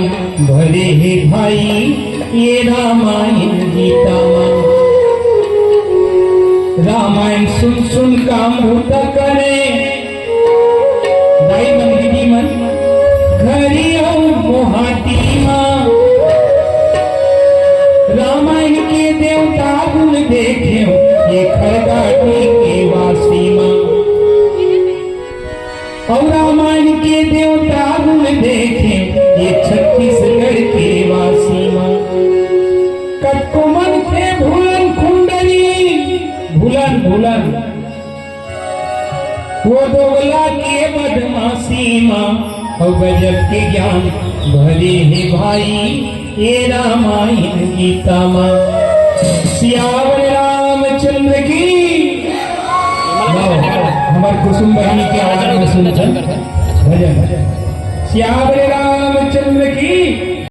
ज्ञान भरे हे भाई ये रामायण गीता माँ। रामायण सुन सुन का मूर्त करे दाई मन दीदी मन घरी गुवाहाटी माँ। रामायण के देवता गुण देखे ये खरगाटी के वासी माँ। और रामायण के देवता गुण देखे ये छत्तीसगढ़ के वासी माँ। कटकुमन थे भूलन कुंडली भूलन भूलन वो दोगला के बदमाशी माँ। और गजब के ज्ञान भरे हे भाई ये रामायण गीता माँ। सियावर रामचंद्र की हमारे कुसुम बहनी की आवाज में सुनते भजन। सियावर रामचंद्र की